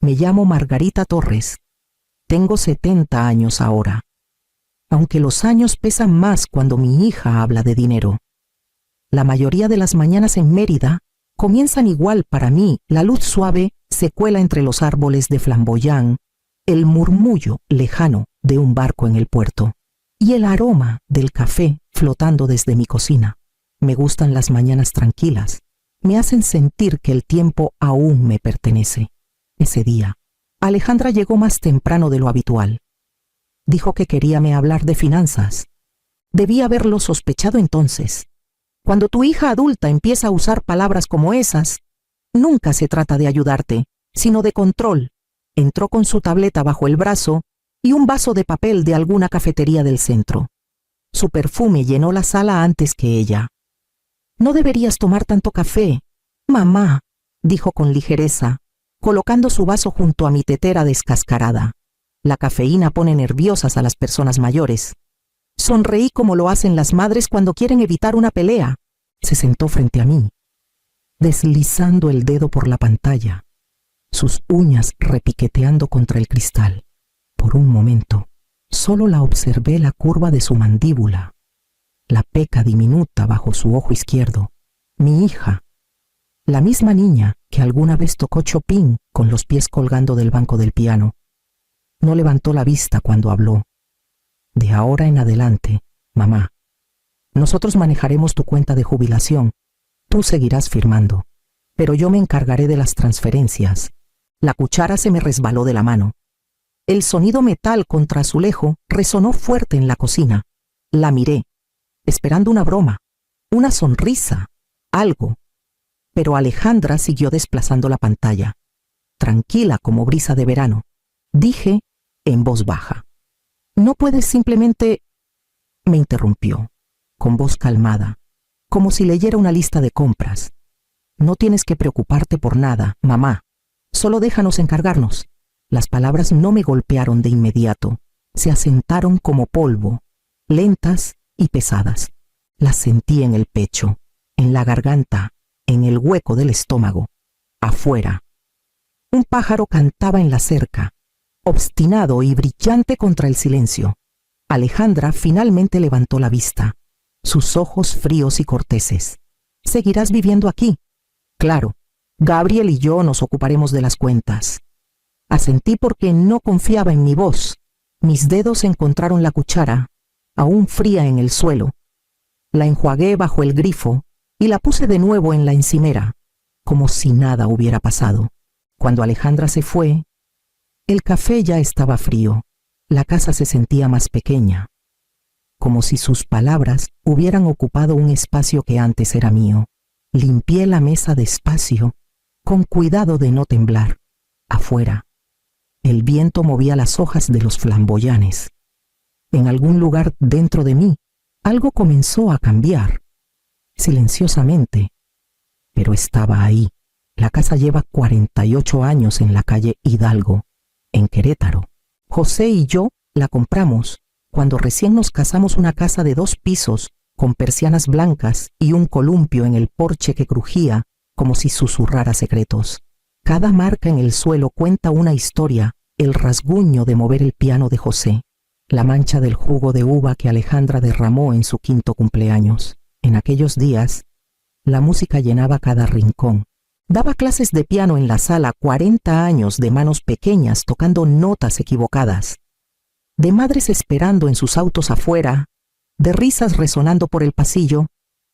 Me llamo Margarita Torres. Tengo 70 años ahora. Aunque los años pesan más cuando mi hija habla de dinero. La mayoría de las mañanas en Mérida comienzan igual para mí. La luz suave se cuela entre los árboles de flamboyán, el murmullo lejano de un barco en el puerto y el aroma del café flotando desde mi cocina. Me gustan las mañanas tranquilas. Me hacen sentir que el tiempo aún me pertenece. Ese día, Alejandra llegó más temprano de lo habitual. Dijo que queríame hablar de finanzas. Debí haberlo sospechado entonces. Cuando tu hija adulta empieza a usar palabras como esas, nunca se trata de ayudarte, sino de control. Entró con su tableta bajo el brazo y un vaso de papel de alguna cafetería del centro. Su perfume llenó la sala antes que ella. No deberías tomar tanto café, mamá, dijo con ligereza, colocando su vaso junto a mi tetera descascarada. La cafeína pone nerviosas a las personas mayores. Sonreí como lo hacen las madres cuando quieren evitar una pelea. Se sentó frente a mí, deslizando el dedo por la pantalla, sus uñas repiqueteando contra el cristal. Por un momento, solo la observé la curva de su mandíbula, la peca diminuta bajo su ojo izquierdo. Mi hija, la misma niña que alguna vez tocó Chopin con los pies colgando del banco del piano. No levantó la vista cuando habló. De ahora en adelante, mamá, nosotros manejaremos tu cuenta de jubilación. Tú seguirás firmando, pero yo me encargaré de las transferencias. La cuchara se me resbaló de la mano. El sonido metal contra azulejo resonó fuerte en la cocina. La miré, esperando una broma, una sonrisa, algo. Pero Alejandra siguió desplazando la pantalla, tranquila como brisa de verano. Dije en voz baja: «No puedes simplemente...». Me interrumpió, con voz calmada, como si leyera una lista de compras. «No tienes que preocuparte por nada, mamá. Solo déjanos encargarnos». Las palabras no me golpearon de inmediato. Se asentaron como polvo, lentas y pesadas. Las sentí en el pecho, en la garganta, en el hueco del estómago, afuera. Un pájaro cantaba en la cerca, obstinado y brillante contra el silencio. Alejandra finalmente levantó la vista, sus ojos fríos y corteses. «¿Seguirás viviendo aquí?» «Claro, Gabriel y yo nos ocuparemos de las cuentas». Asentí porque no confiaba en mi voz. Mis dedos encontraron la cuchara, aún fría en el suelo. La enjuagué bajo el grifo y la puse de nuevo en la encimera, como si nada hubiera pasado. Cuando Alejandra se fue, el café ya estaba frío. La casa se sentía más pequeña, como si sus palabras hubieran ocupado un espacio que antes era mío. Limpié la mesa despacio, con cuidado de no temblar. Afuera, el viento movía las hojas de los flamboyanes. En algún lugar dentro de mí, algo comenzó a cambiar, silenciosamente, pero estaba ahí. La casa lleva 48 años en la calle Hidalgo, en Querétaro. José y yo la compramos cuando recién nos casamos, una casa de 2 pisos, con persianas blancas y un columpio en el porche que crujía como si susurrara secretos. Cada marca en el suelo cuenta una historia: el rasguño de mover el piano de José, la mancha del jugo de uva que Alejandra derramó en su 5º cumpleaños. En aquellos días, la música llenaba cada rincón. Daba clases de piano en la sala, 40 años de manos pequeñas tocando notas equivocadas, de madres esperando en sus autos afuera, de risas resonando por el pasillo.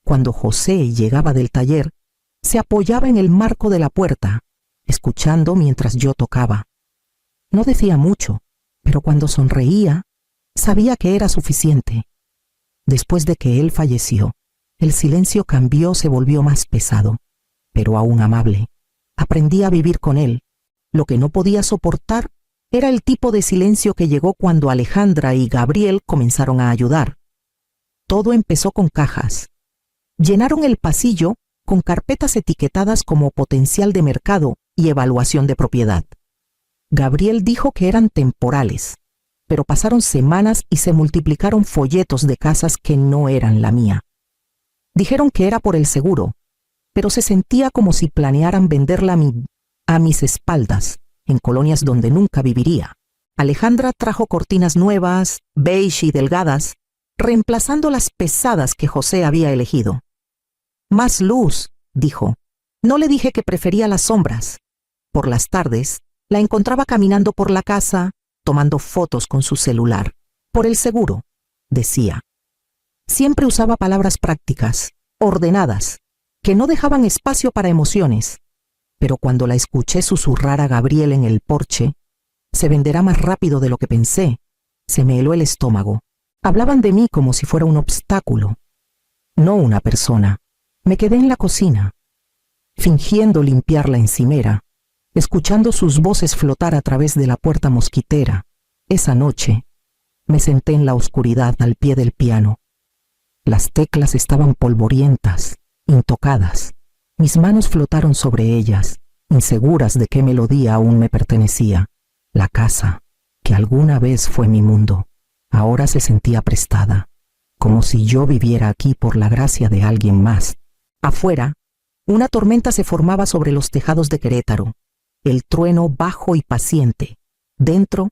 Cuando José llegaba del taller, se apoyaba en el marco de la puerta, escuchando mientras yo tocaba. No decía mucho, pero cuando sonreía, sabía que era suficiente. Después de que él falleció, el silencio cambió, se volvió más pesado, pero aún amable. Aprendí a vivir con él. Lo que no podía soportar era el tipo de silencio que llegó cuando Alejandra y Gabriel comenzaron a ayudar. Todo empezó con cajas. Llenaron el pasillo con carpetas etiquetadas como potencial de mercado y evaluación de propiedad. Gabriel dijo que eran temporales, pero pasaron semanas y se multiplicaron folletos de casas que no eran la mía. Dijeron que era por el seguro, pero se sentía como si planearan venderla a mis espaldas. en colonias donde nunca viviría. Alejandra trajo cortinas nuevas, beige y delgadas, reemplazando las pesadas que José había elegido. Más luz, dijo. No le dije que prefería las sombras. Por las tardes, la encontraba caminando por la casa, tomando fotos con su celular. Por el seguro, decía. Siempre usaba palabras prácticas, ordenadas, que no dejaban espacio para emociones. Pero cuando la escuché susurrar a Gabriel en el porche, se venderá más rápido de lo que pensé, se me heló el estómago. Hablaban de mí como si fuera un obstáculo, no una persona. Me quedé en la cocina, fingiendo limpiar la encimera, escuchando sus voces flotar a través de la puerta mosquitera. Esa noche, me senté en la oscuridad al pie del piano. Las teclas estaban polvorientas, intocadas. Mis manos flotaron sobre ellas, inseguras de qué melodía aún me pertenecía. La casa, que alguna vez fue mi mundo, ahora se sentía prestada, como si yo viviera aquí por la gracia de alguien más. Afuera, una tormenta se formaba sobre los tejados de Querétaro, el trueno bajo y paciente. Dentro,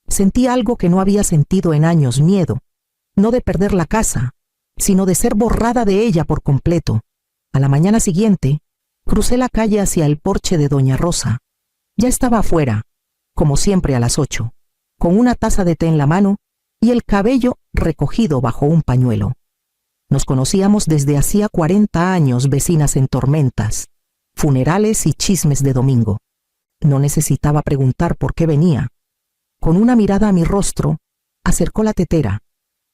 sentí algo que no había sentido en años: miedo, no de perder la casa, sino de ser borrada de ella por completo. A la mañana siguiente, crucé la calle hacia el porche de doña Rosa. Ya estaba afuera, como siempre a las 8, con una taza de té en la mano y el cabello recogido bajo un pañuelo. Nos conocíamos desde hacía 40 años, vecinas en tormentas, funerales y chismes de domingo. No necesitaba preguntar por qué venía. Con una mirada a mi rostro, acercó la tetera.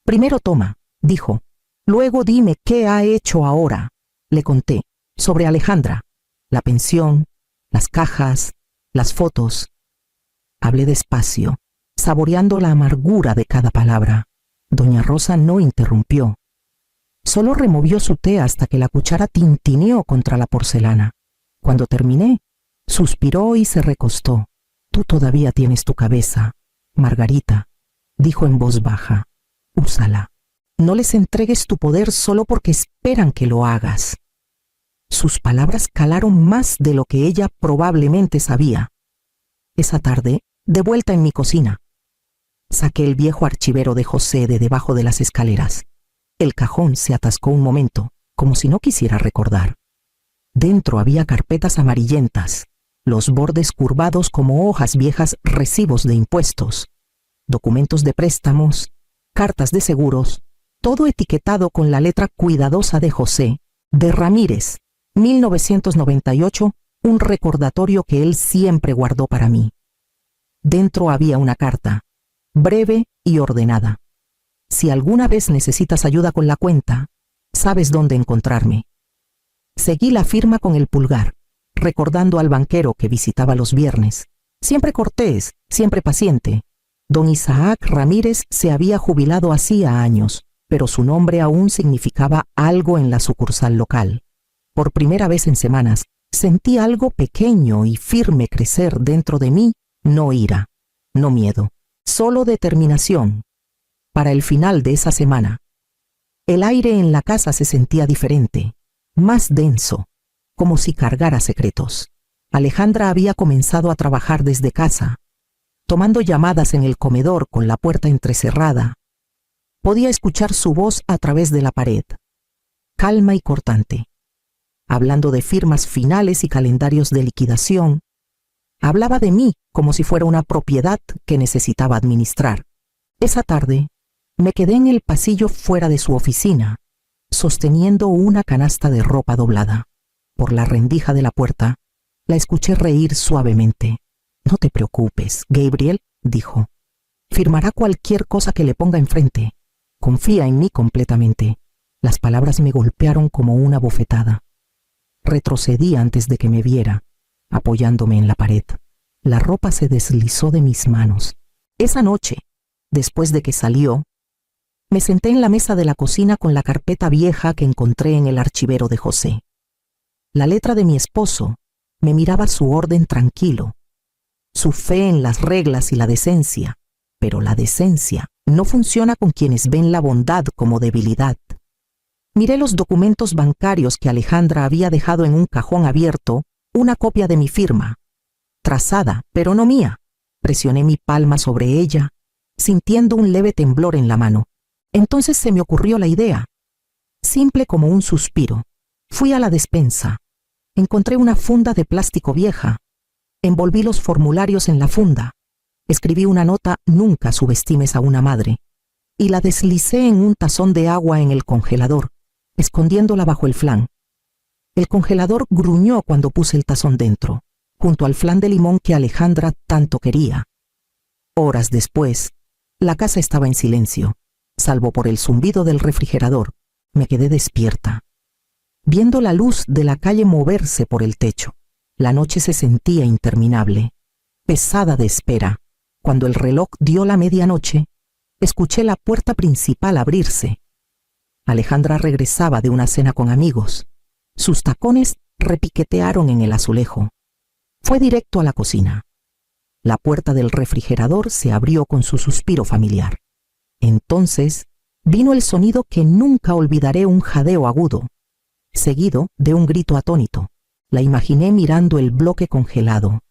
Primero toma, dijo. Luego dime qué ha hecho ahora. Le conté sobre Alejandra, la pensión, las cajas, las fotos. Hablé despacio, saboreando la amargura de cada palabra. Doña Rosa no interrumpió. Solo removió su té hasta que la cuchara tintineó contra la porcelana. Cuando terminé, suspiró y se recostó. Tú todavía tienes tu cabeza, Margarita, dijo en voz baja. Úsala. No les entregues tu poder solo porque esperan que lo hagas. Sus palabras calaron más de lo que ella probablemente sabía. Esa tarde, de vuelta en mi cocina, saqué el viejo archivero de José de debajo de las escaleras. El cajón se atascó un momento, como si no quisiera recordar. Dentro había carpetas amarillentas, los bordes curvados como hojas viejas, recibos de impuestos, documentos de préstamos, cartas de seguros, todo etiquetado con la letra cuidadosa de José, de Ramírez, 1998, un recordatorio que él siempre guardó para mí. Dentro había una carta, breve y ordenada. Si alguna vez necesitas ayuda con la cuenta, sabes dónde encontrarme. Seguí la firma con el pulgar, recordando al banquero que visitaba los viernes. Siempre cortés, siempre paciente. Don Isaac Ramírez se había jubilado hacía años, pero su nombre aún significaba algo en la sucursal local. Por primera vez en semanas, sentí algo pequeño y firme crecer dentro de mí, no ira, no miedo, solo determinación. Para el final de esa semana, el aire en la casa se sentía diferente, más denso, como si cargara secretos. Alejandra había comenzado a trabajar desde casa, tomando llamadas en el comedor con la puerta entrecerrada. Podía escuchar su voz a través de la pared, calma y cortante, hablando de firmas finales y calendarios de liquidación. Hablaba de mí como si fuera una propiedad que necesitaba administrar. Esa tarde, me quedé en el pasillo fuera de su oficina, sosteniendo una canasta de ropa doblada. Por la rendija de la puerta, la escuché reír suavemente. No te preocupes, Gabriel, dijo. Firmará cualquier cosa que le ponga enfrente. Confía en mí completamente. Las palabras me golpearon como una bofetada. Retrocedí antes de que me viera, apoyándome en la pared. La ropa se deslizó de mis manos. Esa noche, después de que salió, me senté en la mesa de la cocina con la carpeta vieja que encontré en el archivero de José. La letra de mi esposo me miraba su orden tranquilo, su fe en las reglas y la decencia, pero la decencia no funciona con quienes ven la bondad como debilidad. Miré los documentos bancarios que Alejandra había dejado en un cajón abierto, una copia de mi firma. trazada, pero no mía. Presioné mi palma sobre ella, sintiendo un leve temblor en la mano. Entonces se me ocurrió la idea. Simple como un suspiro. Fui a la despensa. Encontré una funda de plástico vieja. Envolví los formularios en la funda. Escribí una nota: nunca subestimes a una madre. Y la deslicé en un tazón de agua en el congelador, escondiéndola bajo el flan. El congelador gruñó cuando puse el tazón dentro, junto al flan de limón que Alejandra tanto quería. Horas después, la casa estaba en silencio, salvo por el zumbido del refrigerador. Me quedé despierta, viendo la luz de la calle moverse por el techo. La noche se sentía interminable, pesada de espera. Cuando el reloj dio la medianoche, escuché la puerta principal abrirse. Alejandra regresaba de una cena con amigos. Sus tacones repiquetearon en el azulejo. Fue directo a la cocina. La puerta del refrigerador se abrió con su suspiro familiar. Entonces vino el sonido que nunca olvidaré, un jadeo agudo, seguido de un grito atónito. La imaginé mirando el bloque congelado,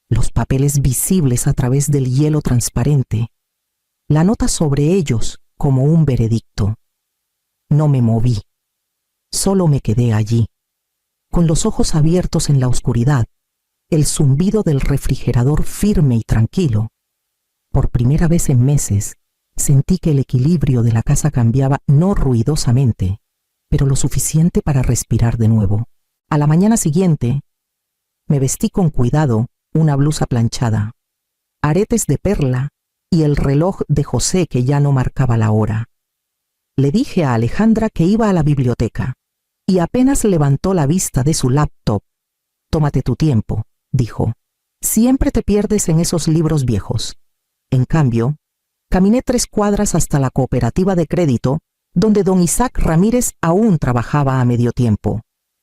los papeles visibles a través del hielo transparente, la nota sobre ellos como un veredicto. No me moví, solo me quedé allí, con los ojos abiertos en la oscuridad, el zumbido del refrigerador firme y tranquilo. Por primera vez en meses, sentí que el equilibrio de la casa cambiaba, no ruidosamente, pero lo suficiente para respirar de nuevo. A la mañana siguiente, me vestí con cuidado, una blusa planchada, aretes de perla y el reloj de José que ya no marcaba la hora. Le dije a Alejandra que iba a la biblioteca, y apenas levantó la vista de su laptop. «Tómate tu tiempo», dijo. «Siempre te pierdes en esos libros viejos». En cambio, caminé 3 cuadras hasta la cooperativa de crédito, donde don Isaac Ramírez aún trabajaba a medio tiempo.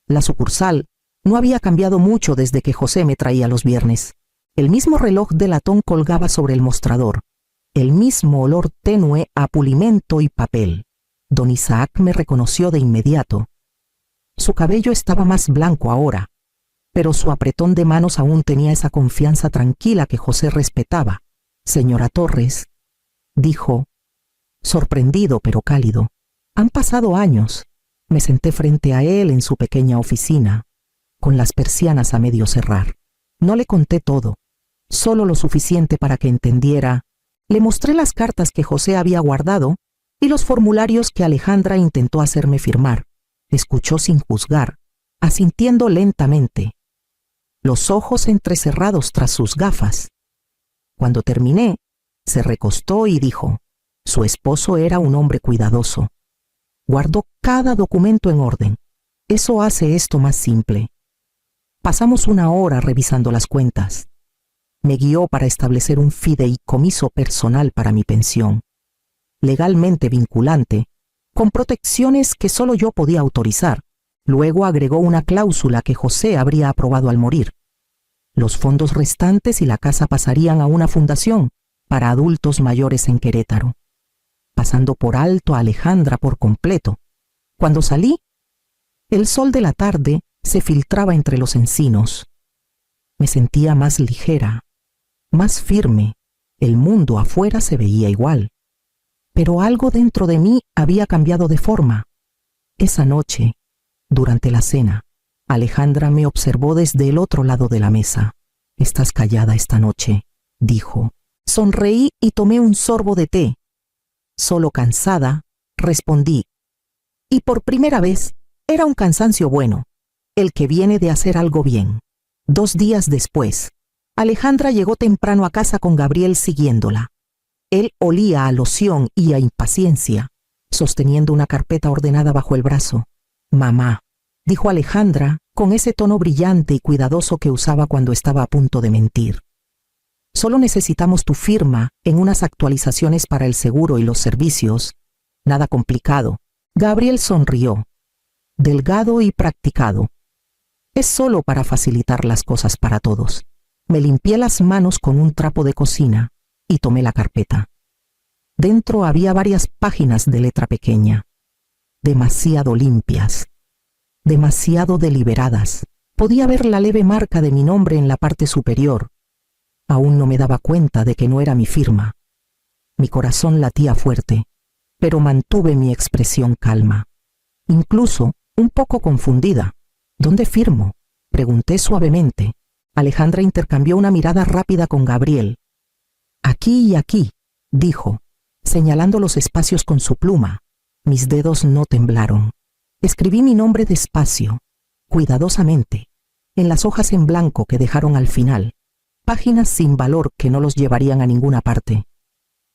La sucursal no había cambiado mucho desde que José me traía los viernes. El mismo reloj de latón colgaba sobre el mostrador, el mismo olor tenue a pulimento y papel. Don Isaac me reconoció de inmediato. Su cabello estaba más blanco ahora, pero su apretón de manos aún tenía esa confianza tranquila que José respetaba. «Señora Torres», dijo, sorprendido pero cálido. «Han pasado años». Me senté frente a él en su pequeña oficina, con las persianas a medio cerrar. No le conté todo, solo lo suficiente para que entendiera. Le mostré las cartas que José había guardado y los formularios que Alejandra intentó hacerme firmar. Escuchó sin juzgar, asintiendo lentamente, los ojos entrecerrados tras sus gafas. Cuando terminé, se recostó y dijo: su esposo era un hombre cuidadoso. Guardó cada documento en orden. Eso hace esto más simple. Pasamos 1 hora revisando las cuentas. Me guió para establecer un fideicomiso personal para mi pensión, legalmente vinculante, con protecciones que solo yo podía autorizar. Luego agregó una cláusula que José habría aprobado al morir. Los fondos restantes y la casa pasarían a una fundación para adultos mayores en Querétaro, pasando por alto a Alejandra por completo. Cuando salí, el sol de la tarde se filtraba entre los encinos. Me sentía más ligera, más firme. El mundo afuera se veía igual, pero algo dentro de mí había cambiado de forma. Esa noche, durante la cena, Alejandra me observó desde el otro lado de la mesa. «Estás callada esta noche», dijo. Sonreí y tomé un sorbo de té. Solo cansada, respondí. Y por primera vez, era un cansancio bueno, el que viene de hacer algo bien. 2 días después, Alejandra llegó temprano a casa con Gabriel siguiéndola. Él olía a loción y a impaciencia, sosteniendo una carpeta ordenada bajo el brazo. «Mamá», dijo Alejandra con ese tono brillante y cuidadoso que usaba cuando estaba a punto de mentir. «Solo necesitamos tu firma en unas actualizaciones para el seguro y los servicios. Nada complicado». Gabriel sonrió, delgado y practicado. «Es solo para facilitar las cosas para todos». Me limpié las manos con un trapo de cocina y tomé la carpeta. Dentro había varias páginas de letra pequeña, demasiado limpias, demasiado deliberadas, Podía ver la leve marca de mi nombre en la parte superior. Aún no me daba cuenta de que no era mi firma. Mi corazón latía fuerte, pero mantuve mi expresión calma. Incluso un poco confundida. ¿Dónde firmo?, pregunté suavemente. Alejandra intercambió una mirada rápida con Gabriel. Aquí y aquí, dijo, señalando los espacios con su pluma. Mis dedos no temblaron. Escribí mi nombre despacio, cuidadosamente, en las hojas en blanco que dejaron al final, páginas sin valor que no los llevarían a ninguna parte.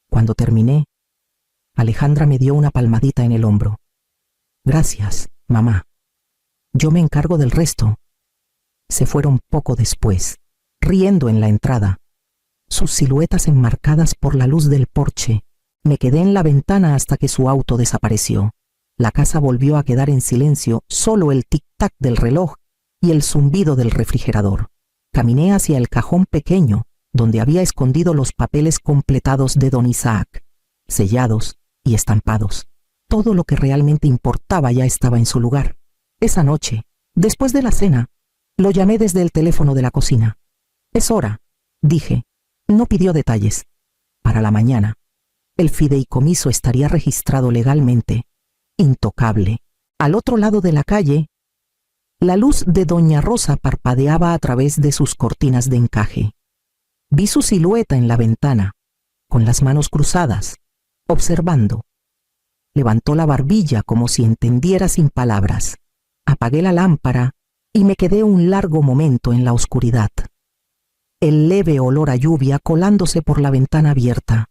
Cuando terminé, Alejandra me dio una palmadita en el hombro. Gracias, mamá. Yo me encargo del resto. Se fueron poco después, riendo en la entrada. Sus siluetas enmarcadas por la luz del porche. Me quedé en la ventana hasta que su auto desapareció. La casa volvió a quedar en silencio, solo el tic-tac del reloj y el zumbido del refrigerador. Caminé hacia el cajón pequeño, donde había escondido los papeles completados de don Isaac, sellados y estampados. Todo lo que realmente importaba ya estaba en su lugar. Esa noche, después de la cena, lo llamé desde el teléfono de la cocina. Es hora, dije. No pidió detalles. Para la mañana, el fideicomiso estaría registrado legalmente, intocable. Al otro lado de la calle, la luz de doña Rosa parpadeaba a través de sus cortinas de encaje. Vi su silueta en la ventana, con las manos cruzadas, observando. Levantó la barbilla como si entendiera sin palabras. Apagué la lámpara y me quedé un largo momento en la oscuridad. El leve olor a lluvia colándose por la ventana abierta.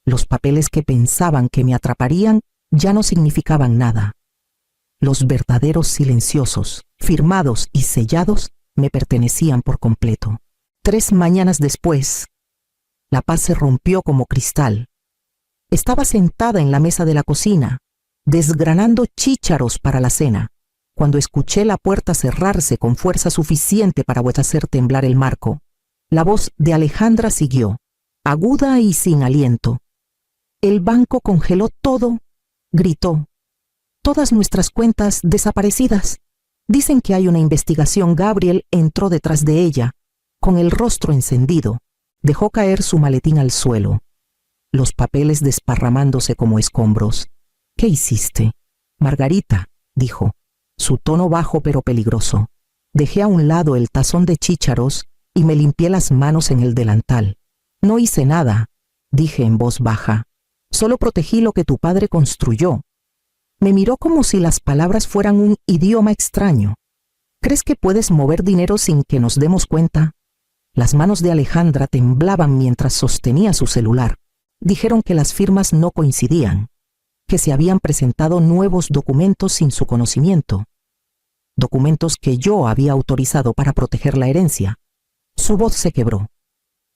Los papeles que pensaban que me atraparían ya no significaban nada. Los verdaderos silenciosos, firmados y sellados, me pertenecían por completo. 3 mañanas después, la paz se rompió como cristal. Estaba sentada en la mesa de la cocina, desgranando chícharos para la cena, cuando escuché la puerta cerrarse con fuerza suficiente para hacer temblar el marco. La voz de Alejandra siguió, aguda y sin aliento. El banco congeló todo, gritó. Todas nuestras cuentas desaparecidas. Dicen que hay una investigación. Gabriel entró detrás de ella, con el rostro encendido. Dejó caer su maletín al suelo, los papeles desparramándose como escombros. ¿Qué hiciste? Margarita, dijo, su tono bajo pero peligroso. Dejé a un lado el tazón de chícharos y me limpié las manos en el delantal. No hice nada, dije en voz baja. Solo protegí lo que tu padre construyó. Me miró como si las palabras fueran un idioma extraño. ¿Crees que puedes mover dinero sin que nos demos cuenta? Las manos de Alejandra temblaban mientras sostenía su celular. Dijeron que las firmas no coincidían, que se habían presentado nuevos documentos sin su conocimiento. Documentos que yo había autorizado para proteger la herencia. Su voz se quebró.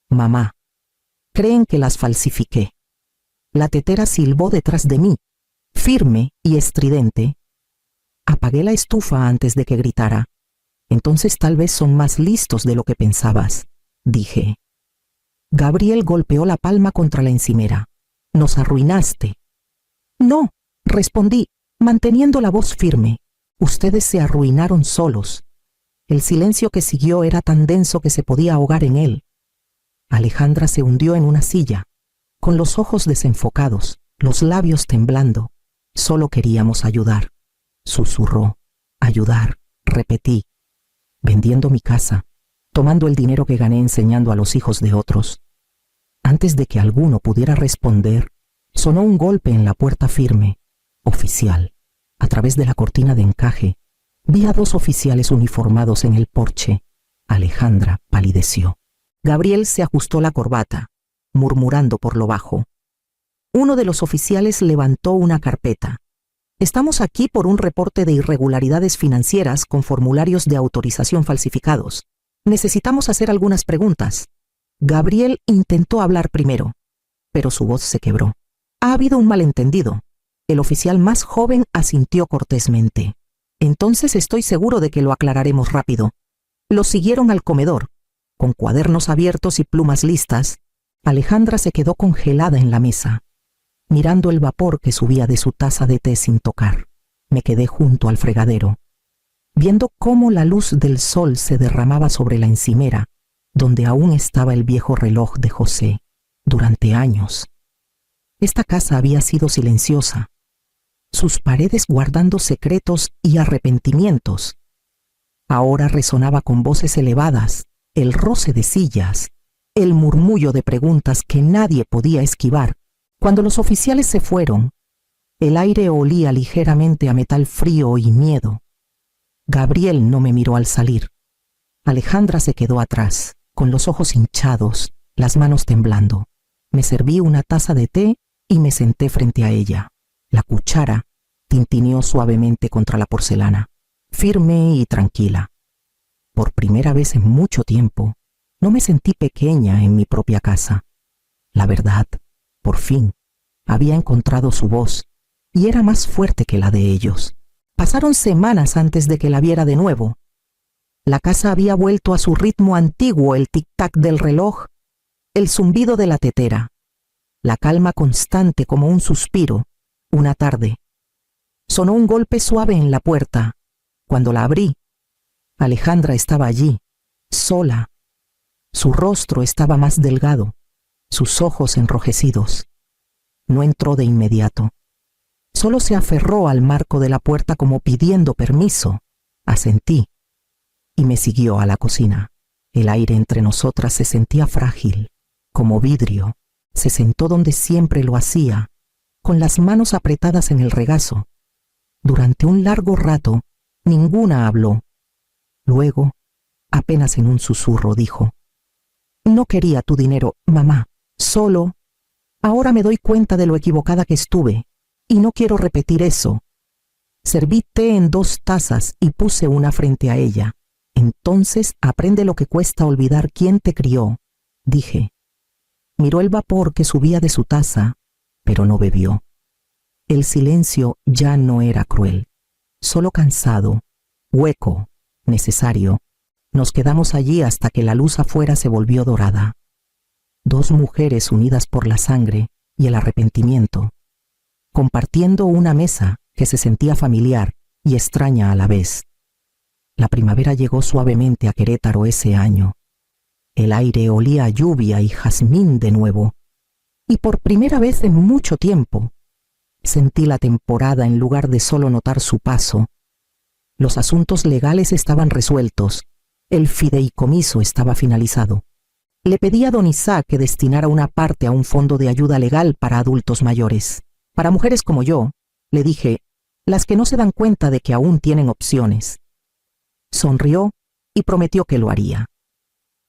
Mamá, creen que las falsifiqué. La tetera silbó detrás de mí, firme y estridente. Apagué la estufa antes de que gritara. Entonces tal vez son más listos de lo que pensabas, dije. Gabriel golpeó la palma contra la encimera. Nos arruinaste. No, respondí, manteniendo la voz firme. Ustedes se arruinaron solos. El silencio que siguió era tan denso que se podía ahogar en él. Alejandra se hundió en una silla, con los ojos desenfocados, los labios temblando. Solo queríamos ayudar. Susurró. Ayudar, repetí. Vendiendo mi casa, tomando el dinero que gané enseñando a los hijos de otros. Antes de que alguno pudiera responder, sonó un golpe en la puerta firme. Oficial. A través de la cortina de encaje, vi a 2 oficiales uniformados en el porche. Alejandra palideció. Gabriel se ajustó la corbata, murmurando por lo bajo. Uno de los oficiales levantó una carpeta. Estamos aquí por un reporte de irregularidades financieras con formularios de autorización falsificados. Necesitamos hacer algunas preguntas. Gabriel intentó hablar primero, pero su voz se quebró. Ha habido un malentendido. El oficial más joven asintió cortésmente. Entonces estoy seguro de que lo aclararemos rápido. Lo siguieron al comedor. Con cuadernos abiertos y plumas listas, Alejandra se quedó congelada en la mesa, mirando el vapor que subía de su taza de té sin tocar. Me quedé junto al fregadero. viendo cómo la luz del sol se derramaba sobre la encimera, donde aún estaba el viejo reloj de José, durante años. Esta casa había sido silenciosa, sus paredes guardando secretos y arrepentimientos. Ahora resonaba con voces elevadas, el roce de sillas, el murmullo de preguntas que nadie podía esquivar. Cuando los oficiales se fueron, el aire olía ligeramente a metal frío y miedo. Gabriel no me miró al salir. Alejandra se quedó atrás, con los ojos hinchados, las manos temblando. Me serví una taza de té y me senté frente a ella. La cuchara tintineó suavemente contra la porcelana, firme y tranquila. Por primera vez en mucho tiempo, no me sentí pequeña en mi propia casa. La verdad, por fin, había encontrado su voz y era más fuerte que la de ellos. Pasaron semanas antes de que la viera de nuevo. La casa había vuelto a su ritmo antiguo, el tic-tac del reloj, el zumbido de la tetera, la calma constante como un suspiro. Una tarde, sonó un golpe suave en la puerta. Cuando la abrí, Alejandra estaba allí, sola. Su rostro estaba más delgado, sus ojos enrojecidos. No entró de inmediato. Solo se aferró al marco de la puerta como pidiendo permiso. Asentí y me siguió a la cocina. El aire entre nosotras se sentía frágil, como vidrio. Se sentó donde siempre lo hacía, con las manos apretadas en el regazo. Durante un largo rato, ninguna habló. Luego, apenas en un susurro, dijo: «No quería tu dinero, mamá. Solo, ahora me doy cuenta de lo equivocada que estuve, y no quiero repetir eso». Serví té en 2 tazas y puse una frente a ella. «Entonces aprende lo que cuesta olvidar quién te crió», dije. Miró el vapor que subía de su taza, pero no bebió. El silencio ya no era cruel, solo cansado, hueco, necesario. Nos quedamos allí hasta que la luz afuera se volvió dorada. 2 mujeres unidas por la sangre y el arrepentimiento, compartiendo una mesa que se sentía familiar y extraña a la vez. La primavera llegó suavemente a Querétaro ese año. El aire olía a lluvia y jazmín de nuevo, y por primera vez en mucho tiempo sentí la temporada en lugar de solo notar su paso. Los asuntos legales estaban resueltos, el fideicomiso estaba finalizado. Le pedí a don Isaac que destinara una parte a un fondo de ayuda legal para adultos mayores. Para mujeres como yo, le dije, las que no se dan cuenta de que aún tienen opciones. Sonrió y prometió que lo haría.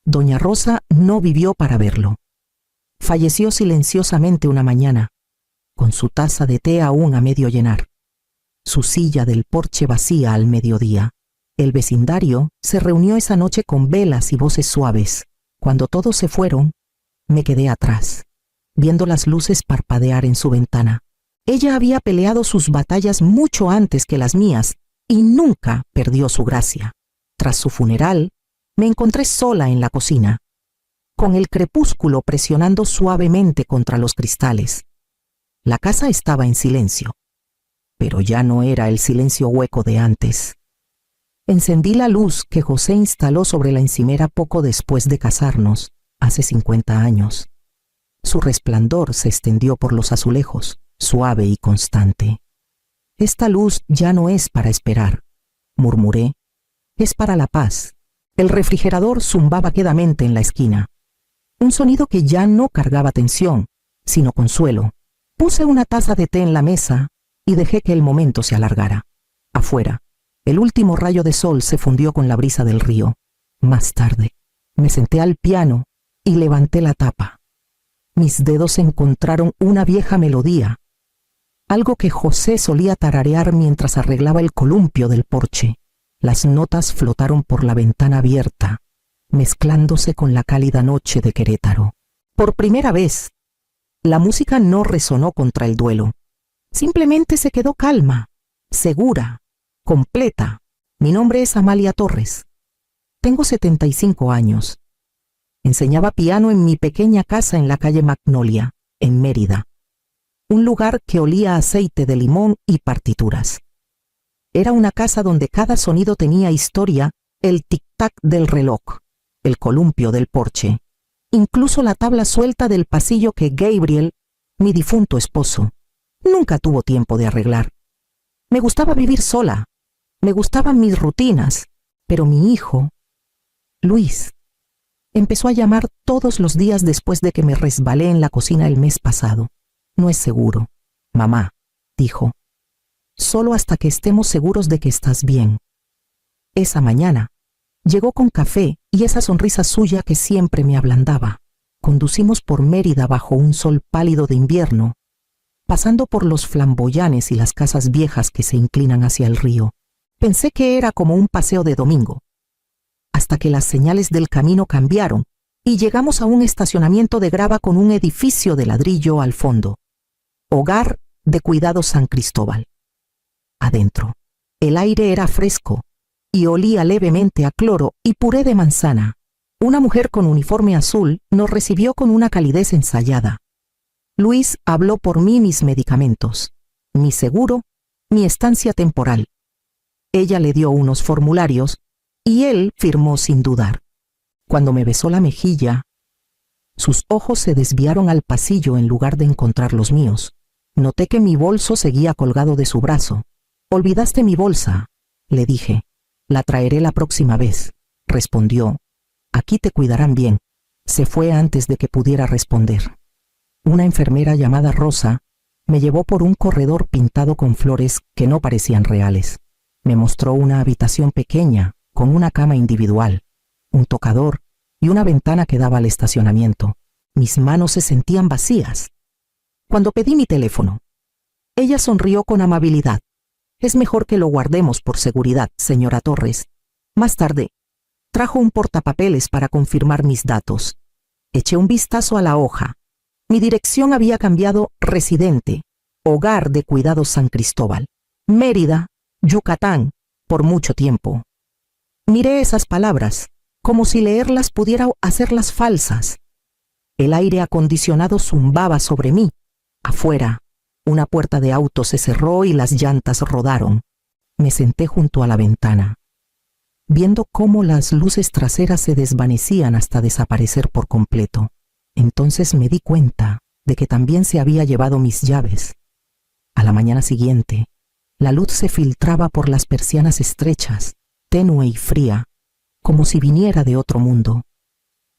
Doña Rosa no vivió para verlo. Falleció silenciosamente una mañana, con su taza de té aún a medio llenar, su silla del porche vacía al mediodía. El vecindario se reunió esa noche con velas y voces suaves. Cuando todos se fueron, me quedé atrás, viendo las luces parpadear en su ventana. Ella había peleado sus batallas mucho antes que las mías y nunca perdió su gracia. Tras su funeral, me encontré sola en la cocina, con el crepúsculo presionando suavemente contra los cristales. La casa estaba en silencio, pero ya no era el silencio hueco de antes. Encendí la luz que José instaló sobre la encimera poco después de casarnos, hace 50 años. Su resplandor se extendió por los azulejos, suave y constante. «Esta luz ya no es para esperar», murmuré. «Es para la paz». El refrigerador zumbaba quedamente en la esquina. Un sonido que ya no cargaba tensión, sino consuelo. Puse una taza de té en la mesa y dejé que el momento se alargara. Afuera, el último rayo de sol se fundió con la brisa del río. Más tarde, me senté al piano y levanté la tapa. Mis dedos encontraron una vieja melodía, algo que José solía tararear mientras arreglaba el columpio del porche. Las notas flotaron por la ventana abierta, mezclándose con la cálida noche de Querétaro. Por primera vez, la música no resonó contra el duelo. Simplemente se quedó calma, segura, completa. Mi nombre es Amalia Torres. Tengo 75 años. Enseñaba piano en mi pequeña casa en la calle Magnolia, en Mérida. Un lugar que olía a aceite de limón y partituras. Era una casa donde cada sonido tenía historia, el tic-tac del reloj, el columpio del porche, incluso la tabla suelta del pasillo que Gabriel, mi difunto esposo, nunca tuvo tiempo de arreglar. Me gustaba vivir sola, me gustaban mis rutinas, pero mi hijo, Luis, empezó a llamar todos los días después de que me resbalé en la cocina el mes pasado. No es seguro, mamá, dijo. Solo hasta que estemos seguros de que estás bien. Esa mañana, llegó con café y esa sonrisa suya que siempre me ablandaba. Conducimos por Mérida bajo un sol pálido de invierno, pasando por los flamboyanes y las casas viejas que se inclinan hacia el río. Pensé que era como un paseo de domingo, hasta que las señales del camino cambiaron y llegamos a un estacionamiento de grava con un edificio de ladrillo al fondo. Hogar de Cuidados San Cristóbal. Adentro, el aire era fresco y olía levemente a cloro y puré de manzana. Una mujer con uniforme azul nos recibió con una calidez ensayada. Luis habló por mí mis medicamentos, mi seguro, mi estancia temporal. Ella le dio unos formularios y él firmó sin dudar. Cuando me besó la mejilla, sus ojos se desviaron al pasillo en lugar de encontrar los míos. Noté que mi bolso seguía colgado de su brazo. «Olvidaste mi bolsa», le dije. «La traeré la próxima vez», respondió. «Aquí te cuidarán bien». Se fue antes de que pudiera responder. Una enfermera llamada Rosa me llevó por un corredor pintado con flores que no parecían reales. Me mostró una habitación pequeña, con una cama individual, un tocador y una ventana que daba al estacionamiento. Mis manos se sentían vacías. Cuando pedí mi teléfono, ella sonrió con amabilidad. «Es mejor que lo guardemos por seguridad, señora Torres». Más tarde, trajo un portapapeles para confirmar mis datos. Eché un vistazo a la hoja. Mi dirección había cambiado: residente, Hogar de Cuidados San Cristóbal, Mérida, Yucatán, por mucho tiempo. Miré esas palabras, como si leerlas pudiera hacerlas falsas. El aire acondicionado zumbaba sobre mí. Afuera, una puerta de auto se cerró y las llantas rodaron. Me senté junto a la ventana, viendo cómo las luces traseras se desvanecían hasta desaparecer por completo. Entonces me di cuenta de que también se había llevado mis llaves. A la mañana siguiente, la luz se filtraba por las persianas estrechas, tenue y fría, como si viniera de otro mundo.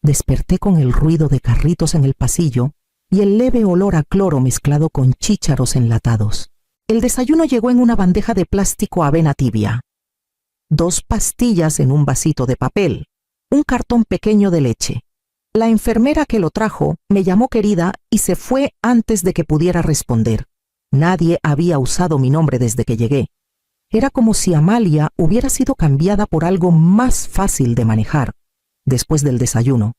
Desperté con el ruido de carritos en el pasillo y el leve olor a cloro mezclado con chícharos enlatados. El desayuno llegó en una bandeja de plástico avena tibia, 2 pastillas en un vasito de papel, un cartón pequeño de leche. La enfermera que lo trajo me llamó querida y se fue antes de que pudiera responder. Nadie había usado mi nombre desde que llegué. Era como si Amalia hubiera sido cambiada por algo más fácil de manejar. Después del desayuno,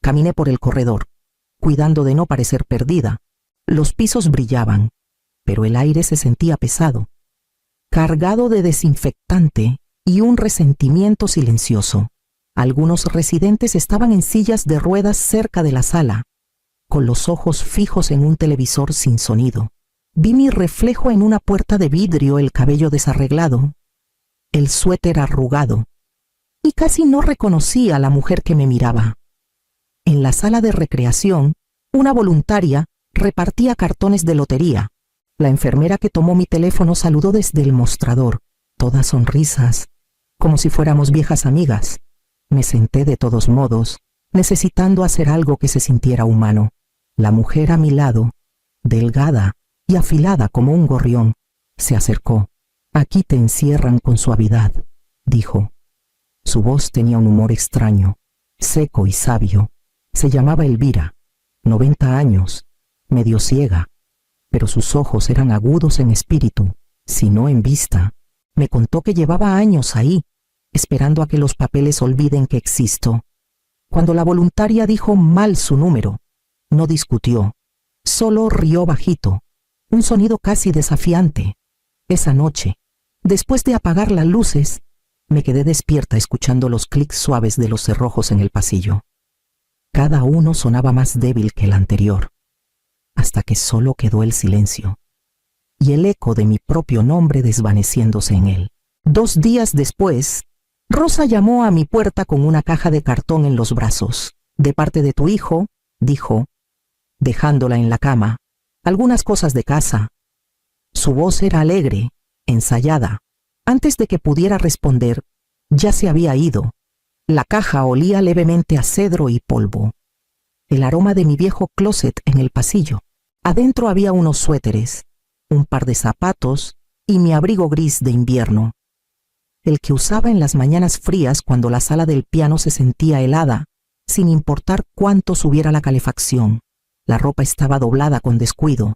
caminé por el corredor, cuidando de no parecer perdida. Los pisos brillaban, pero el aire se sentía pesado, cargado de desinfectante y un resentimiento silencioso. Algunos residentes estaban en sillas de ruedas cerca de la sala, con los ojos fijos en un televisor sin sonido. Vi mi reflejo en una puerta de vidrio, el cabello desarreglado, el suéter arrugado, y casi no reconocí a la mujer que me miraba. En la sala de recreación, una voluntaria repartía cartones de lotería. La enfermera que tomó mi teléfono saludó desde el mostrador, todas sonrisas, como si fuéramos viejas amigas. Me senté de todos modos, necesitando hacer algo que se sintiera humano. La mujer a mi lado, delgada y afilada como un gorrión, se acercó. «Aquí te encierran con suavidad», dijo. Su voz tenía un humor extraño, seco y sabio. Se llamaba Elvira, 90 años, medio ciega, pero sus ojos eran agudos en espíritu, si no en vista. Me contó que llevaba años ahí, esperando a que los papeles olviden que existo. Cuando la voluntaria dijo mal su número, no discutió, solo rió bajito, un sonido casi desafiante. Esa noche, después de apagar las luces, me quedé despierta escuchando los clics suaves de los cerrojos en el pasillo. Cada uno sonaba más débil que el anterior, hasta que solo quedó el silencio y el eco de mi propio nombre desvaneciéndose en él. 2 días después, Rosa llamó a mi puerta con una caja de cartón en los brazos. «De parte de tu hijo», dijo, dejándola en la cama, «algunas cosas de casa». Su voz era alegre, ensayada. Antes de que pudiera responder, ya se había ido. La caja olía levemente a cedro y polvo. El aroma de mi viejo closet en el pasillo. Adentro había unos suéteres, un par de zapatos y mi abrigo gris de invierno. El que usaba en las mañanas frías cuando la sala del piano se sentía helada, sin importar cuánto subiera la calefacción. La ropa estaba doblada con descuido,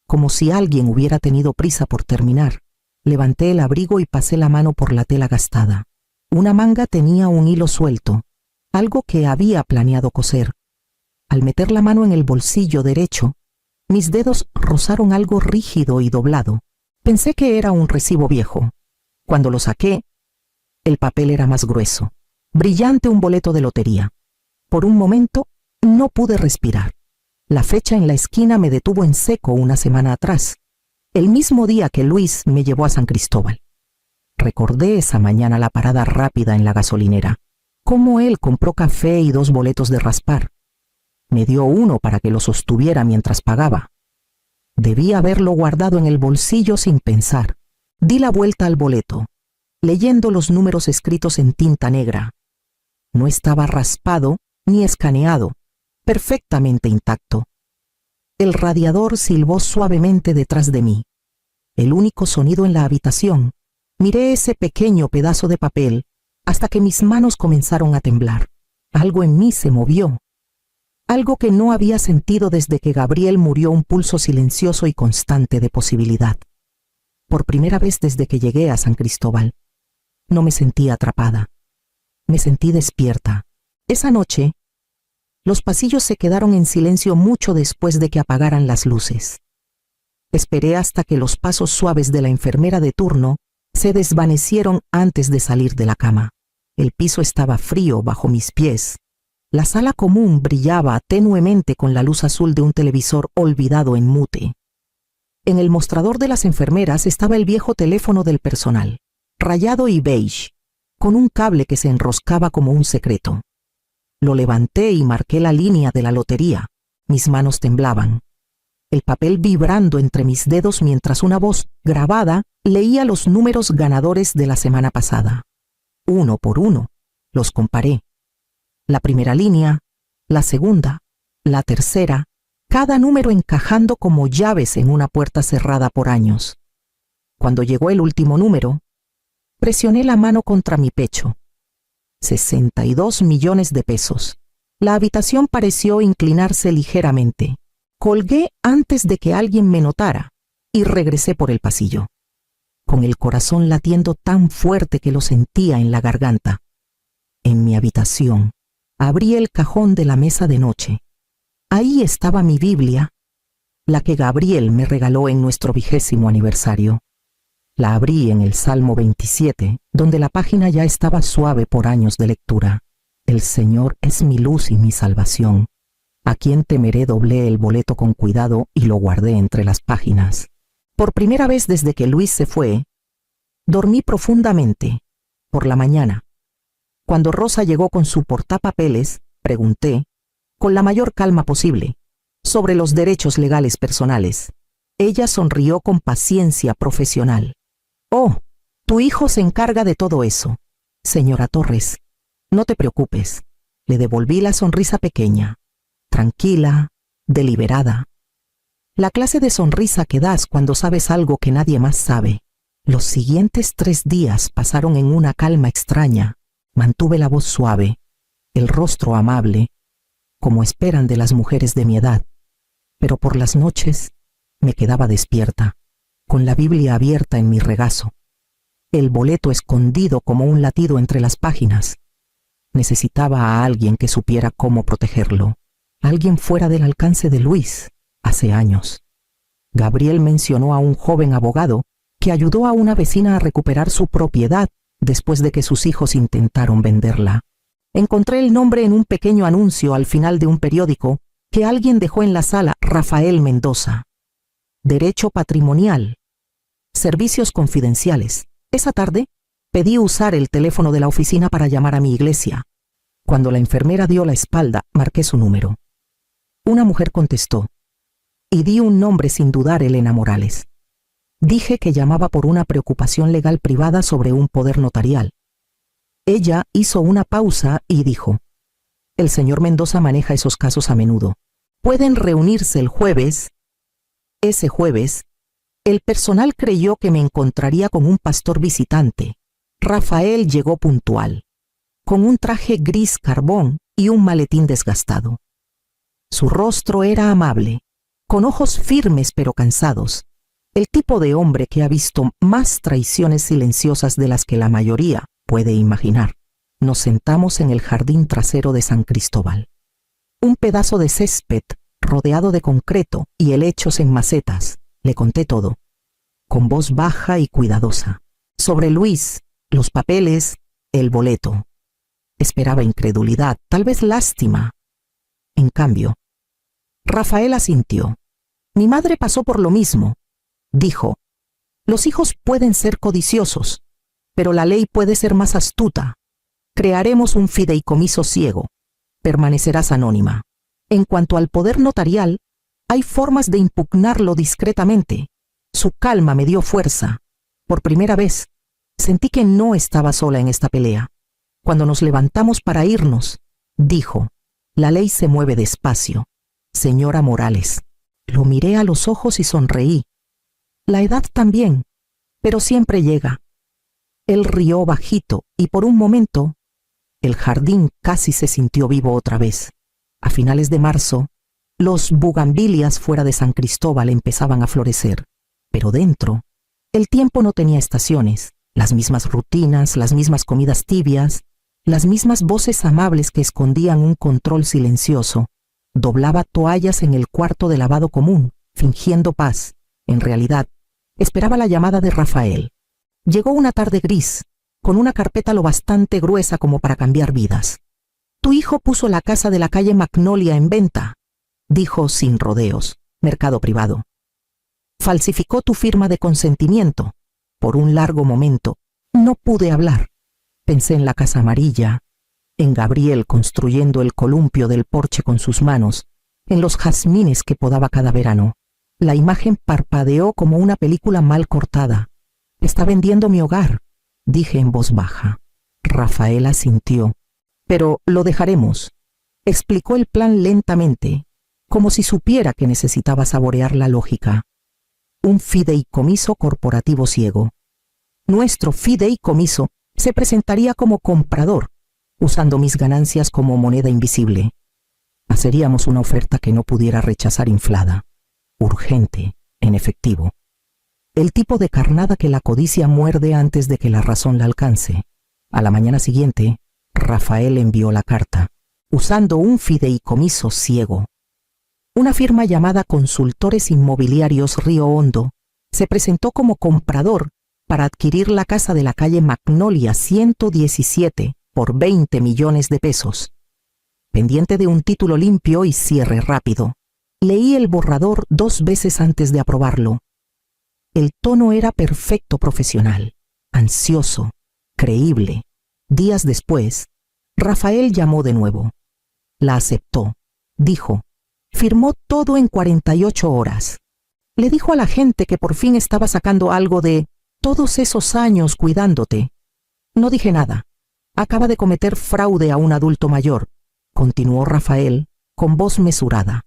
como si alguien hubiera tenido prisa por terminar. Levanté el abrigo y pasé la mano por la tela gastada. Una manga tenía un hilo suelto, algo que había planeado coser. Al meter la mano en el bolsillo derecho, mis dedos rozaron algo rígido y doblado. Pensé que era un recibo viejo. Cuando lo saqué, el papel era más grueso, brillante, un boleto de lotería. Por un momento, no pude respirar. La fecha en la esquina me detuvo en seco una semana atrás, el mismo día que Luis me llevó a San Cristóbal. Recordé esa mañana la parada rápida en la gasolinera, cómo él compró café y 2 boletos de raspar. Me dio uno para que lo sostuviera mientras pagaba. Debí haberlo guardado en el bolsillo sin pensar. Di la vuelta al boleto, leyendo los números escritos en tinta negra. No estaba raspado ni escaneado, perfectamente intacto. El radiador silbó suavemente detrás de mí. El único sonido en la habitación. Miré ese pequeño pedazo de papel hasta que mis manos comenzaron a temblar. Algo en mí se movió. Algo que no había sentido desde que Gabriel murió, un pulso silencioso y constante de posibilidad. Por primera vez desde que llegué a San Cristóbal, no me sentí atrapada. Me sentí despierta. Esa noche, los pasillos se quedaron en silencio mucho después de que apagaran las luces. Esperé hasta que los pasos suaves de la enfermera de turno se desvanecieron antes de salir de la cama. El piso estaba frío bajo mis pies. La sala común brillaba tenuemente con la luz azul de un televisor olvidado en mute. En el mostrador de las enfermeras estaba el viejo teléfono del personal, rayado y beige, con un cable que se enroscaba como un secreto. Lo levanté y marqué la línea de la lotería. Mis manos temblaban, el papel vibrando entre mis dedos mientras una voz grabada leía los números ganadores de la semana pasada. Uno por uno, los comparé. La primera línea, la segunda, la tercera, cada número encajando como llaves en una puerta cerrada por años. Cuando llegó el último número, presioné la mano contra mi pecho. 62 millones de pesos. La habitación pareció inclinarse ligeramente. Colgué antes de que alguien me notara y regresé por el pasillo, con el corazón latiendo tan fuerte que lo sentía en la garganta. En mi habitación, abrí el cajón de la mesa de noche. Ahí estaba mi Biblia, la que Gabriel me regaló en nuestro 20º aniversario. La abrí en el Salmo 27, donde la página ya estaba suave por años de lectura. El Señor es mi luz y mi salvación. ¿A quién temeré? Doblé el boleto con cuidado y lo guardé entre las páginas. Por primera vez desde que Luis se fue, dormí profundamente. Por la mañana, cuando Rosa llegó con su portapapeles, pregunté, con la mayor calma posible, sobre los derechos legales personales. Ella sonrió con paciencia profesional. «Oh, tu hijo se encarga de todo eso, señora Torres. No te preocupes». Le devolví la sonrisa pequeña, tranquila, deliberada. La clase de sonrisa que das cuando sabes algo que nadie más sabe. Los siguientes 3 días pasaron en una calma extraña. Mantuve la voz suave, el rostro amable, como esperan de las mujeres de mi edad. Pero por las noches me quedaba despierta, con la Biblia abierta en mi regazo, el boleto escondido como un latido entre las páginas. Necesitaba a alguien que supiera cómo protegerlo, alguien fuera del alcance de Luis. Hace años, Gabriel mencionó a un joven abogado que ayudó a una vecina a recuperar su propiedad después de que sus hijos intentaron venderla. Encontré el nombre en un pequeño anuncio al final de un periódico que alguien dejó en la sala: Rafael Mendoza. Derecho patrimonial. Servicios confidenciales. Esa tarde Pedí usar el teléfono de la oficina para llamar a mi iglesia. Cuando la enfermera dio la espalda, marqué su número. Una mujer contestó, y di un nombre sin dudar, Elena Morales. Dije que llamaba por una preocupación legal privada sobre un poder notarial. Ella hizo una pausa y dijo, el señor Mendoza maneja esos casos a menudo. Pueden reunirse el jueves. Ese jueves, el personal creyó que me encontraría con un pastor visitante. Rafael llegó puntual, con un traje gris carbón y un maletín desgastado. Su rostro era amable, con ojos firmes pero cansados, el tipo de hombre que ha visto más traiciones silenciosas de las que la mayoría puede imaginar. Nos sentamos en el jardín trasero de San Cristóbal. Un pedazo de césped rodeado de concreto y helechos en macetas. Le conté todo, con voz baja y cuidadosa. Sobre Luis, los papeles, el boleto. Esperaba incredulidad, tal vez lástima. En cambio, Rafael asintió. Mi madre pasó por lo mismo. Dijo, los hijos pueden ser codiciosos, pero la ley puede ser más astuta. Crearemos un fideicomiso ciego. Permanecerás anónima. En cuanto al poder notarial, hay formas de impugnarlo discretamente. Su calma me dio fuerza. Por primera vez, sentí que no estaba sola en esta pelea. Cuando nos levantamos para irnos, dijo, la ley se mueve despacio. Señora Morales. Lo miré a los ojos y sonreí. La edad también, pero siempre llega. Él rió bajito y por un momento, el jardín casi se sintió vivo otra vez. A finales de marzo, los bugambilias fuera de San Cristóbal empezaban a florecer, pero dentro, el tiempo no tenía estaciones, las mismas rutinas, las mismas comidas tibias, las mismas voces amables que escondían un control silencioso. Doblaba toallas en el cuarto de lavado común, fingiendo paz. En realidad, esperaba la llamada de Rafael. Llegó una tarde gris, con una carpeta lo bastante gruesa como para cambiar vidas. Tu hijo puso la casa de la calle Magnolia en venta, dijo sin rodeos, mercado privado. Falsificó tu firma de consentimiento. Por un largo momento, no pude hablar. Pensé en la casa amarilla, en Gabriel construyendo el columpio del porche con sus manos, en los jazmines que podaba cada verano. La imagen parpadeó como una película mal cortada. Está vendiendo mi hogar, dije en voz baja. Rafael asintió. Pero lo dejaremos. Explicó el plan lentamente, como si supiera que necesitaba saborear la lógica. Un fideicomiso corporativo ciego. Nuestro fideicomiso se presentaría como comprador, usando mis ganancias como moneda invisible. Haceríamos una oferta que no pudiera rechazar inflada, urgente, en efectivo. El tipo de carnada que la codicia muerde antes de que la razón la alcance. A la mañana siguiente, Rafael envió la carta, usando un fideicomiso ciego. Una firma llamada Consultores Inmobiliarios Río Hondo se presentó como comprador para adquirir la casa de la calle Magnolia 117 por 20 millones de pesos. Pendiente de un título limpio y cierre rápido. Leí el borrador 2 veces antes de aprobarlo. El tono era perfecto profesional, ansioso, creíble. Días después, Rafael llamó de nuevo. La aceptó. Dijo, firmó todo en 48 horas. Le dijo a la gente que por fin estaba sacando algo de todos esos años cuidándote. No dije nada. Acaba de cometer fraude a un adulto mayor, continuó Rafael con voz mesurada.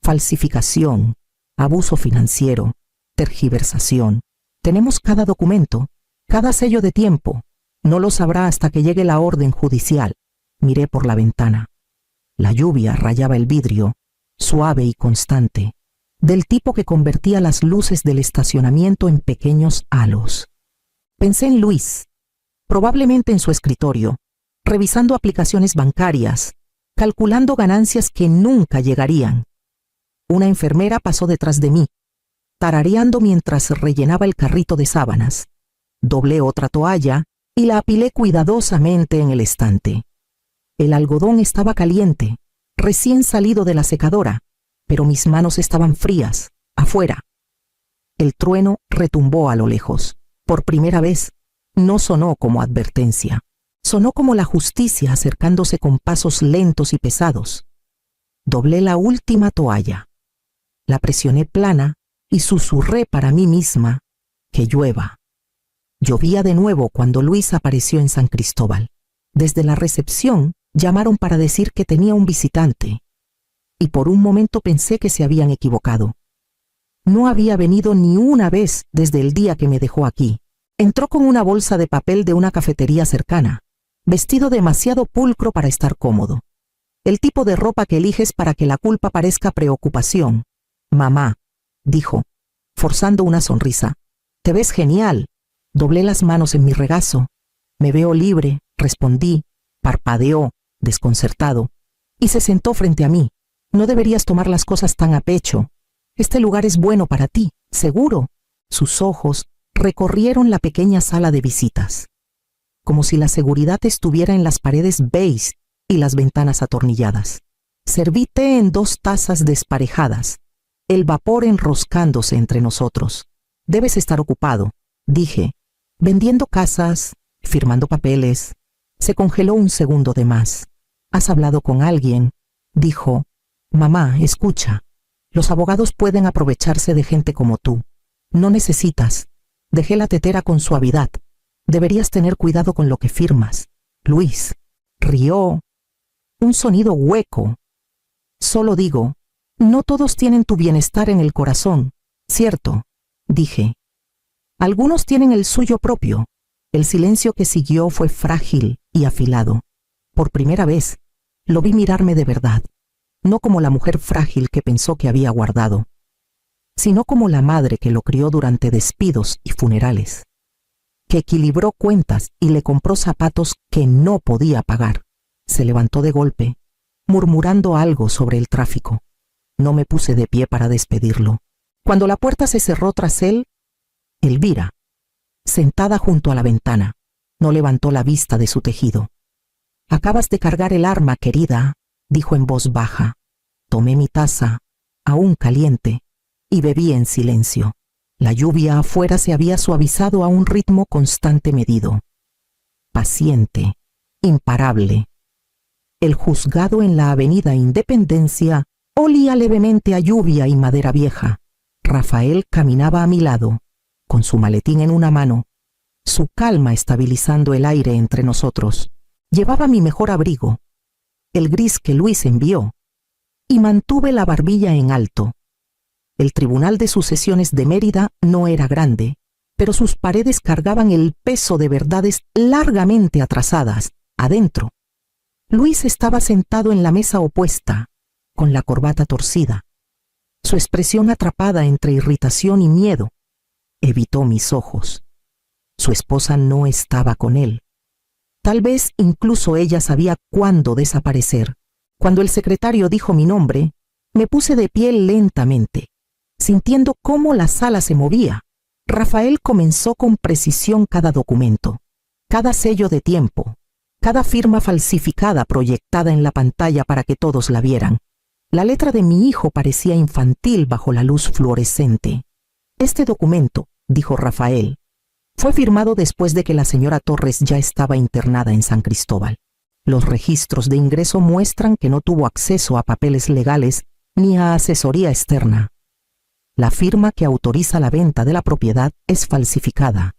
Falsificación, abuso financiero, tergiversación. Tenemos cada documento, cada sello de tiempo. No lo sabrá hasta que llegue la orden judicial. Miré por la ventana. La lluvia rayaba el vidrio, suave y constante, del tipo que convertía las luces del estacionamiento en pequeños halos. Pensé en Luis, probablemente en su escritorio, revisando aplicaciones bancarias, calculando ganancias que nunca llegarían. Una enfermera pasó detrás de mí, tarareando mientras rellenaba el carrito de sábanas. Doblé otra toalla y la apilé cuidadosamente en el estante. El algodón estaba caliente, recién salido de la secadora, pero mis manos estaban frías, afuera. El trueno retumbó a lo lejos. Por primera vez, no sonó como advertencia. Sonó como la justicia acercándose con pasos lentos y pesados. Doblé la última toalla. La presioné plana y susurré para mí misma: que llueva. Llovía de nuevo cuando Luis apareció en San Cristóbal. Desde la recepción llamaron para decir que tenía un visitante, y por un momento pensé que se habían equivocado. No había venido ni una vez desde el día que me dejó aquí. Entró con una bolsa de papel de una cafetería cercana, vestido demasiado pulcro para estar cómodo. El tipo de ropa que eliges para que la culpa parezca preocupación. «Mamá», dijo, forzando una sonrisa, «te ves genial». Doblé las manos en mi regazo. «Me veo libre», respondí. Parpadeó, desconcertado, y se sentó frente a mí. «No deberías tomar las cosas tan a pecho. Este lugar es bueno para ti, seguro». Sus ojos recorrieron la pequeña sala de visitas, como si la seguridad estuviera en las paredes beige y las ventanas atornilladas. Serví té en 2 tazas desparejadas, el vapor enroscándose entre nosotros. «Debes estar ocupado», dije, «vendiendo casas, firmando papeles». Se congeló un segundo de más. «¿Has hablado con alguien?», dijo. «Mamá, escucha. Los abogados pueden aprovecharse de gente como tú. No necesitas». Dejé la tetera con suavidad. «Deberías tener cuidado con lo que firmas». Luis rió. Un sonido hueco. «Solo digo, no todos tienen tu bienestar en el corazón, ¿cierto?», dije. «Algunos tienen el suyo propio». El silencio que siguió fue frágil y afilado. Por primera vez, lo vi mirarme de verdad, no como la mujer frágil que pensó que había guardado, sino como la madre que lo crió durante despidos y funerales, que equilibró cuentas y le compró zapatos que no podía pagar. Se levantó de golpe, murmurando algo sobre el tráfico. No me puse de pie para despedirlo. Cuando la puerta se cerró tras él, Elvira, sentada junto a la ventana, no levantó la vista de su tejido. «Acabas de cargar el arma, querida», dijo en voz baja. Tomé mi taza, aún caliente, y bebí en silencio. La lluvia afuera se había suavizado a un ritmo constante medido. Paciente, imparable. El juzgado en la avenida Independencia olía levemente a lluvia y madera vieja. Rafael caminaba a mi lado, con su maletín en una mano, su calma estabilizando el aire entre nosotros. Llevaba mi mejor abrigo, el gris que Luis envió, y mantuve la barbilla en alto. El Tribunal de Sucesiones de Mérida no era grande, pero sus paredes cargaban el peso de verdades largamente atrasadas. Adentro, Luis estaba sentado en la mesa opuesta, con la corbata torcida. Su expresión atrapada entre irritación y miedo evitó mis ojos. Su esposa no estaba con él. Tal vez incluso ella sabía cuándo desaparecer. Cuando el secretario dijo mi nombre, me puse de pie lentamente, sintiendo cómo la sala se movía. Rafael comenzó con precisión cada documento, cada sello de tiempo, cada firma falsificada proyectada en la pantalla para que todos la vieran. La letra de mi hijo parecía infantil bajo la luz fluorescente. «Este documento», dijo Rafael, «fue firmado después de que la señora Torres ya estaba internada en San Cristóbal. Los registros de ingreso muestran que no tuvo acceso a papeles legales ni a asesoría externa. La firma que autoriza la venta de la propiedad es falsificada,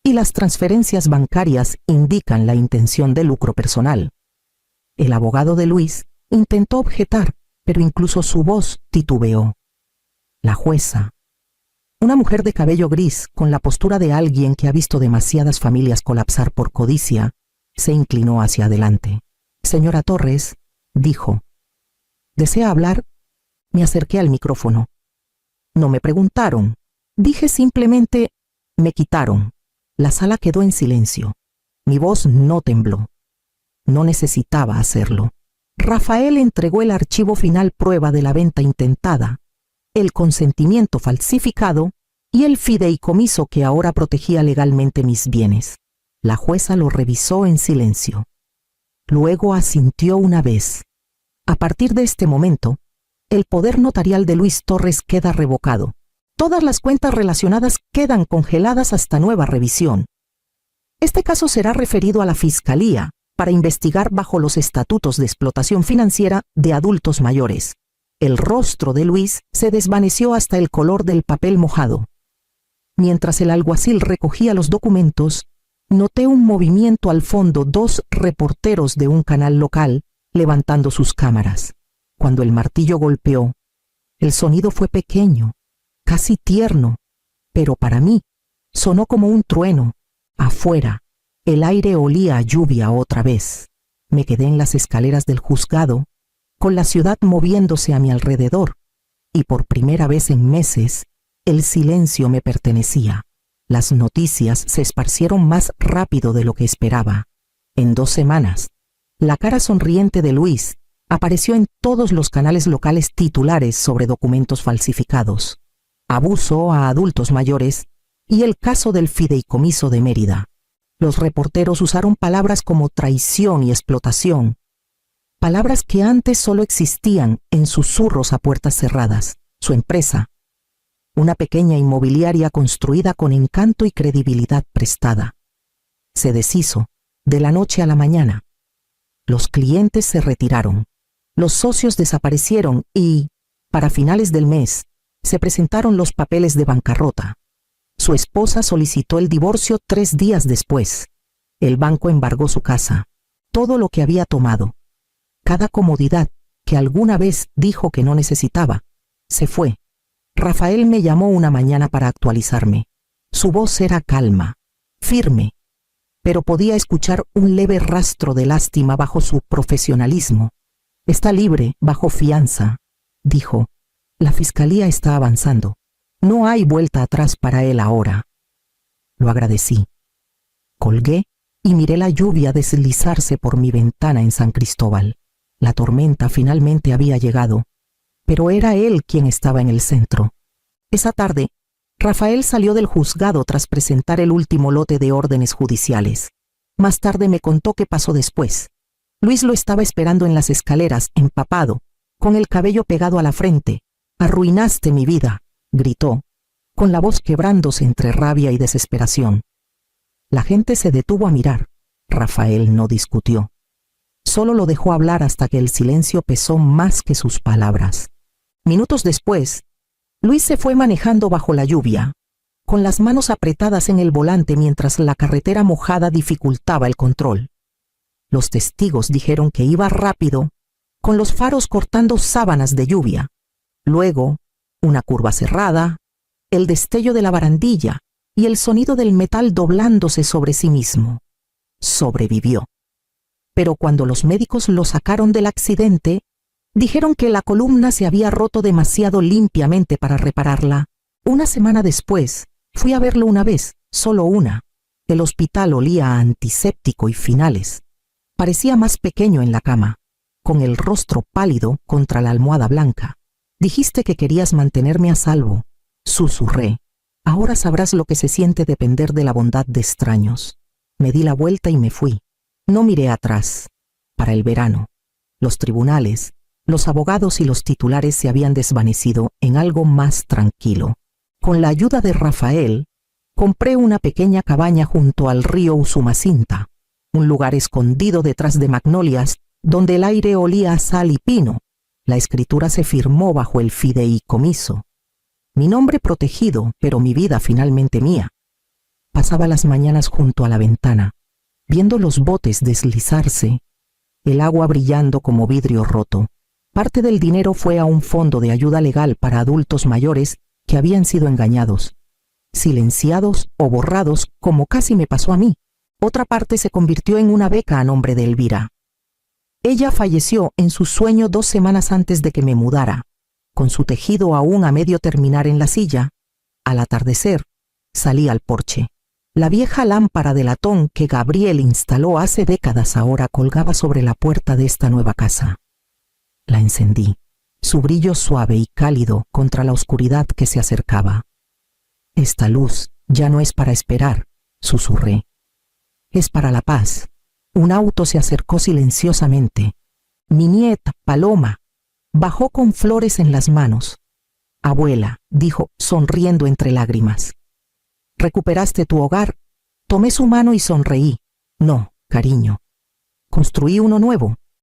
y las transferencias bancarias indican la intención de lucro personal». El abogado de Luis intentó objetar, pero incluso su voz titubeó. La jueza, una mujer de cabello gris con la postura de alguien que ha visto demasiadas familias colapsar por codicia, se inclinó hacia adelante. «Señora Torres», dijo. «¿Desea hablar?». Me acerqué al micrófono. No me preguntaron. Dije simplemente, «me quitaron». La sala quedó en silencio. Mi voz no tembló. No necesitaba hacerlo. Rafael entregó el archivo final, prueba de la venta intentada, el consentimiento falsificado y el fideicomiso que ahora protegía legalmente mis bienes. La jueza lo revisó en silencio. Luego asintió una vez. «A partir de este momento, el poder notarial de Luis Torres queda revocado. Todas las cuentas relacionadas quedan congeladas hasta nueva revisión». Este caso será referido a la Fiscalía para investigar bajo los estatutos de explotación financiera de adultos mayores. El rostro de Luis se desvaneció hasta el color del papel mojado. Mientras el alguacil recogía los documentos, noté un movimiento al fondo, 2 reporteros de un canal local levantando sus cámaras. Cuando el martillo golpeó, el sonido fue pequeño, casi tierno, pero para mí sonó como un trueno. Afuera, el aire olía a lluvia otra vez. Me quedé en las escaleras del juzgado, con la ciudad moviéndose a mi alrededor, y por primera vez en meses, el silencio me pertenecía. Las noticias se esparcieron más rápido de lo que esperaba. En 2 semanas, la cara sonriente de Luis apareció en todos los canales locales titulares sobre documentos falsificados, abuso a adultos mayores y el caso del fideicomiso de Mérida. Los reporteros usaron palabras como traición y explotación, palabras que antes solo existían en susurros a puertas cerradas. Su empresa, una pequeña inmobiliaria construida con encanto y credibilidad prestada, se deshizo de la noche a la mañana. Los clientes se retiraron, los socios desaparecieron y, para finales del mes, se presentaron los papeles de bancarrota. Su esposa solicitó el divorcio 3 días después. El banco embargó su casa, todo lo que había tomado. Cada comodidad que alguna vez dijo que no necesitaba, se fue. Rafael me llamó una mañana para actualizarme. Su voz era calma, firme, pero podía escuchar un leve rastro de lástima bajo su profesionalismo. Está libre, bajo fianza, dijo. La fiscalía está avanzando. No hay vuelta atrás para él ahora. Lo agradecí. Colgué y miré la lluvia deslizarse por mi ventana en San Cristóbal. La tormenta finalmente había llegado, pero era él quien estaba en el centro. Esa tarde, Rafael salió del juzgado tras presentar el último lote de órdenes judiciales. Más tarde me contó qué pasó después. Luis lo estaba esperando en las escaleras, empapado, con el cabello pegado a la frente. «Arruinaste mi vida», gritó, con la voz quebrándose entre rabia y desesperación. La gente se detuvo a mirar. Rafael no discutió. Solo lo dejó hablar hasta que el silencio pesó más que sus palabras. Minutos después, Luis se fue manejando bajo la lluvia, con las manos apretadas en el volante mientras la carretera mojada dificultaba el control. Los testigos dijeron que iba rápido, con los faros cortando sábanas de lluvia. Luego, una curva cerrada, el destello de la barandilla y el sonido del metal doblándose sobre sí mismo. Sobrevivió. Pero cuando los médicos lo sacaron del accidente, dijeron que la columna se había roto demasiado limpiamente para repararla. Una semana después, fui a verlo una vez, solo una. El hospital olía a antiséptico y finales. Parecía más pequeño en la cama, con el rostro pálido contra la almohada blanca. Dijiste que querías mantenerme a salvo, susurré. Ahora sabrás lo que se siente depender de la bondad de extraños. Me di la vuelta y me fui. No miré atrás. Para el verano, los tribunales, los abogados y los titulares se habían desvanecido en algo más tranquilo. Con la ayuda de Rafael, compré una pequeña cabaña junto al río Usumacinta, un lugar escondido detrás de magnolias donde el aire olía a sal y pino. La escritura se firmó bajo el fideicomiso. Mi nombre protegido, pero mi vida finalmente mía. Pasaba las mañanas junto a la ventana, viendo los botes deslizarse, el agua brillando como vidrio roto. Parte del dinero fue a un fondo de ayuda legal para adultos mayores que habían sido engañados, silenciados o borrados, como casi me pasó a mí. Otra parte se convirtió en una beca a nombre de Elvira. Ella falleció en su sueño 2 semanas antes de que me mudara, con su tejido aún a medio terminar en la silla. Al atardecer, salí al porche. La vieja lámpara de latón que Gabriel instaló hace décadas ahora colgaba sobre la puerta de esta nueva casa. La encendí, su brillo suave y cálido contra la oscuridad que se acercaba. Esta luz ya no es para esperar, susurré. Es para la paz. Un auto se acercó silenciosamente. Mi nieta, Paloma, bajó con flores en las manos. Abuela, dijo, sonriendo entre lágrimas. ¿Recuperaste tu hogar? Tomé su mano y sonreí. No, cariño. Construí uno nuevo,